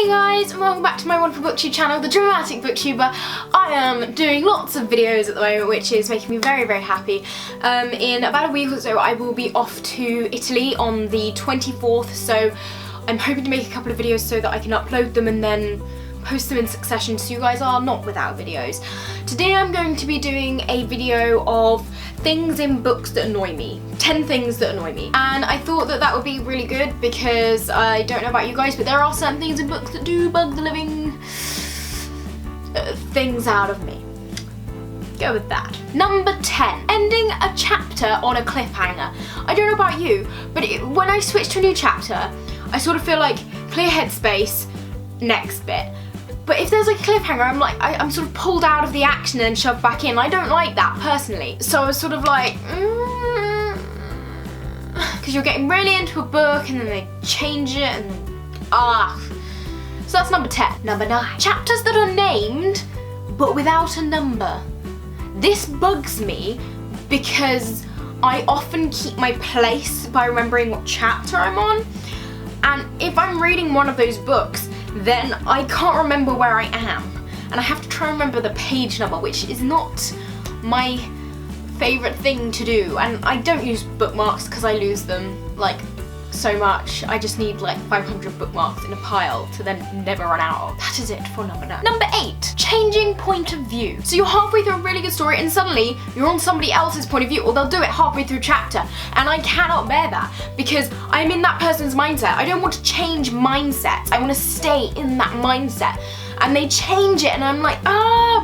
Hey guys, and welcome back to my wonderful booktube channel, the Dramatic Booktuber. I am doing lots of videos at the moment, which is making me very, very happy. In about a week or so, I will be off to Italy on the 24th, so I'm hoping to make a couple of videos so that I can upload them and then post them in succession so you guys are not without videos. Today I'm going to be doing a video of things in books that annoy me. 10 things that annoy me. And I thought that that would be really good because I don't know about you guys, but there are certain things in books that do bug the living things out of me. Go with that. Number 10. Ending a chapter on a cliffhanger. I don't know about you, but when I switch to a new chapter, I sort of feel like clear headspace, next bit. But if there's like a cliffhanger, I'm sort of pulled out of the action and shoved back in. I don't like that personally. So I was sort of like, because you're getting really into a book and then they change it and So that's number 10. Number 9. Chapters that are named but without a number. This bugs me because I often keep my place by remembering what chapter I'm on. And if I'm reading one of those books, then I can't remember where I am. And I have to try and remember the page number, which is not my favourite thing to do. And I don't use bookmarks because I lose them like so much. I just need like 500 bookmarks in a pile to then never run out of. That is it for number 9. Number 8. Changing point of view. So you're halfway through a really good story and suddenly you're on somebody else's point of view, or they'll do it halfway through chapter, and I cannot bear that because I'm in that person's mindset. I don't want to change mindsets. I want to stay in that mindset. And they change it and I'm like,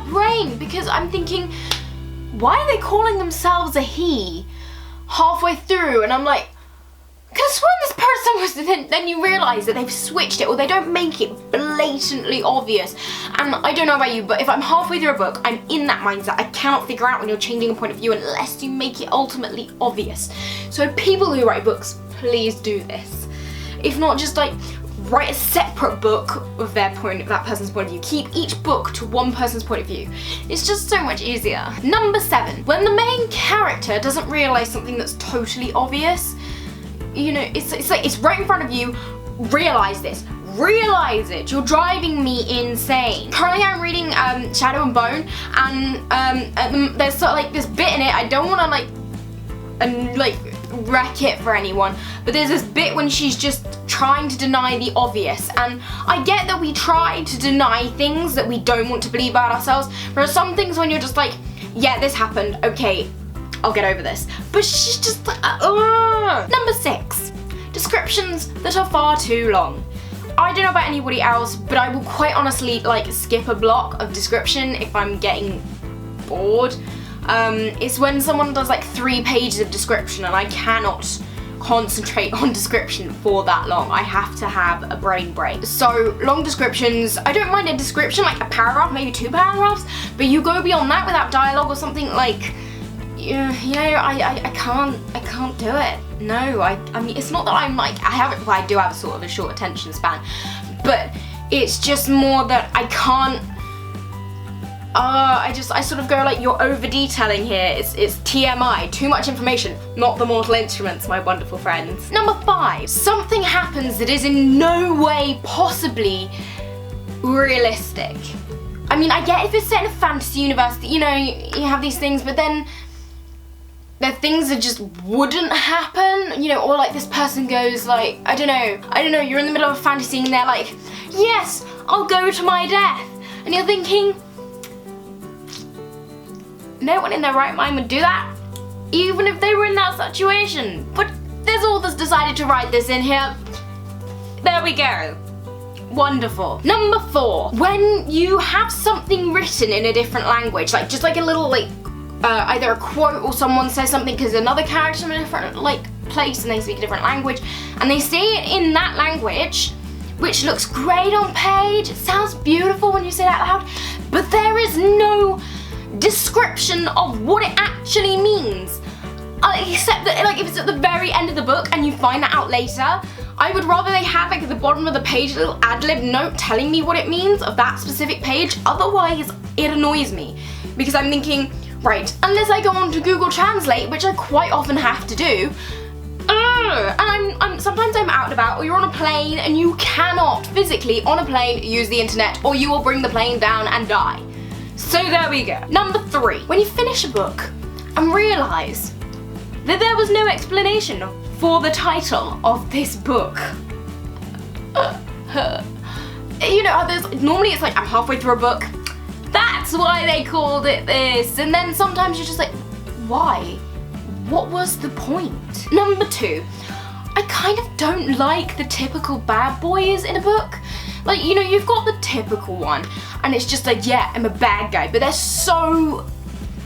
brain, because I'm thinking, why are they calling themselves a he halfway through? And I'm like, because when this person was, then you realise that they've switched it, or they don't make it blatantly obvious. And I don't know about you, but if I'm halfway through a book, I'm in that mindset. I cannot figure out when you're changing a point of view unless you make it ultimately obvious. So people who write books, please do this. If not, just like write a separate book of that person's point of view. Keep each book to one person's point of view. It's just so much easier. Number 7. When the main character doesn't realise something that's totally obvious. You know, it's like it's right in front of you. Realise this. Realise it. You're driving me insane. Currently I'm reading Shadow and Bone, and there's sort of like this bit in it. I don't want to like wreck it for anyone, but there's this bit when she's just trying to deny the obvious, and I get that we try to deny things that we don't want to believe about ourselves. There are some things when you're just like, yeah, this happened, okay, I'll get over this. But she's just like, Number 6. Descriptions that are far too long. I don't know about anybody else, but I will quite honestly like skip a block of description if I'm getting bored. It's when someone does like 3 pages of description and I cannot concentrate on description for that long. I have to have a brain break. So long descriptions, I don't mind a description, like a paragraph, maybe 2 paragraphs, but you go beyond that without dialogue or something, like, you know, I can't do it. No, I mean, it's not that I'm like, I do have a sort of a short attention span, but it's just more that I can't, I sort of go like, you're over detailing here. It's TMI, too much information, not the Mortal Instruments, my wonderful friends. Number 5. Something happens that is in no way possibly realistic. I mean, I get if it's set in a fantasy universe, you know, you have these things, but then there are things that just wouldn't happen, you know, or like this person goes like, I don't know, you're in the middle of a fantasy and they're like, yes, I'll go to my death. And you're thinking, no one in their right mind would do that, even if they were in that situation. But there's authors decided to write this in here. There we go. Wonderful. Number 4. When you have something written in a different language, like just like a little like, either a quote or someone says something because another character in a different like place and they speak a different language and they say it in that language, which looks great on page, it sounds beautiful when you say it out loud, but there is no description of what it actually means, except that like if it's at the very end of the book and you find that out later. I would rather they have like at the bottom of the page a little ad-lib note telling me what it means of that specific page. Otherwise it annoys me because I'm thinking, right, unless I go on to Google Translate, which I quite often have to do, And sometimes I'm out and about, or you're on a plane and you cannot physically on a plane use the internet, or you will bring the plane down and die. So there we go. Number 3, when you finish a book and realise that there was no explanation for the title of this book. You know, normally it's like I'm halfway through a book, that's why they called it this, and then sometimes you're just like, why? What was the point? Number 2, I kind of don't like the typical bad boys in a book. Like, you know, you've got the typical one, and it's just like, yeah, I'm a bad guy, but they're so,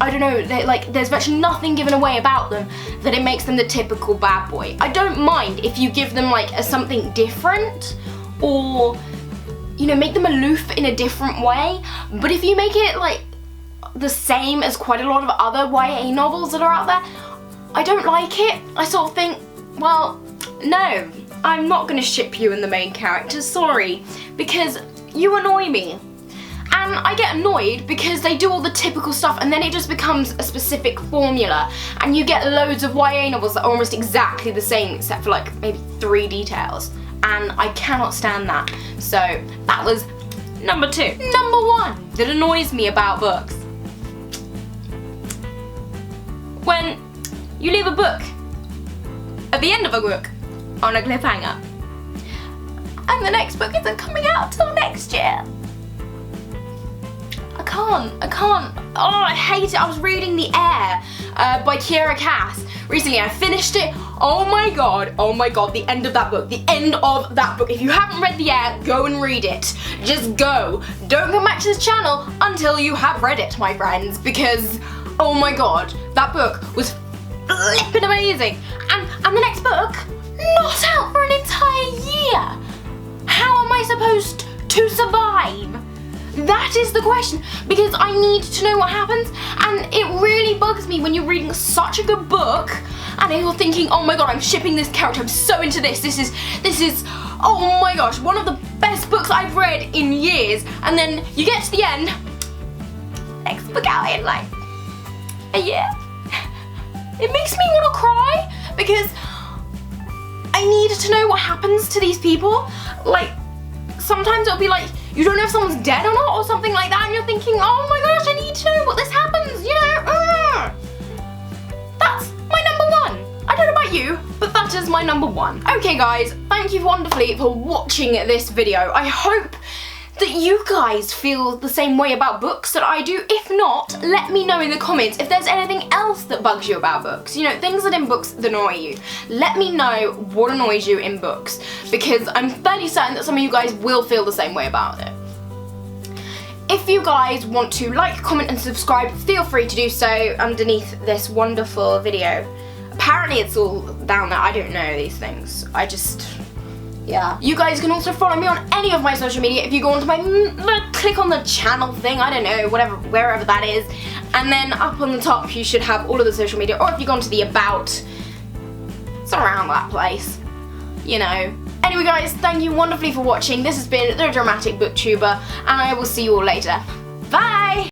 I don't know, like, there's virtually nothing given away about them that it makes them the typical bad boy. I don't mind if you give them like something different, or, you know, make them aloof in a different way, but if you make it like the same as quite a lot of other YA novels that are out there, I don't like it. I sort of think, well, no, I'm not gonna ship you and the main character, sorry, because you annoy me. And I get annoyed because they do all the typical stuff and then it just becomes a specific formula, and you get loads of YA novels that are almost exactly the same except for like maybe 3 details, and I cannot stand that. So that was number 2. Number 1 that annoys me about books. When you leave a book at the end of a book on a cliffhanger, and the next book isn't coming out till next year. I can't. Oh, I hate it. I was reading The Air by Kiera Cass recently. I finished it. Oh my god, the end of that book. If you haven't read The Air, go and read it. Just go. Don't come back to this channel until you have read it, my friends, because, oh my god, that book was flippin' amazing. And the next book, not out for an entire year. How am I supposed to survive? That is the question, because I need to know what happens, and it really bugs me when you're reading such a good book and you're thinking, oh my god, I'm shipping this character, I'm so into this, this is, oh my gosh, one of the best books I've read in years, and then you get to the end, next book out in like a year. It makes me want to cry, because I need to know what happens to these people. Like, sometimes it'll be like, you don't know if someone's dead or not, or something like that, and you're thinking, oh my gosh, I need to know what this happens, you know? That's my number 1. I don't know about you, but that is my number 1. Okay guys, thank you wonderfully for watching this video. I hope that you guys feel the same way about books that I do. If not, let me know in the comments if there's anything else that bugs you about books. You know, things that in books that annoy you. Let me know what annoys you in books, because I'm fairly certain that some of you guys will feel the same way about it. If you guys want to like, comment and subscribe, feel free to do so underneath this wonderful video. Apparently it's all down there, I don't know these things. Yeah. You guys can also follow me on any of my social media. If you go onto my, click on the channel thing, I don't know, wherever that is. And then up on the top you should have all of the social media, or if you go onto the about, it's around that place, you know. Anyway guys, thank you wonderfully for watching. This has been The Dramatic Booktuber, and I will see you all later.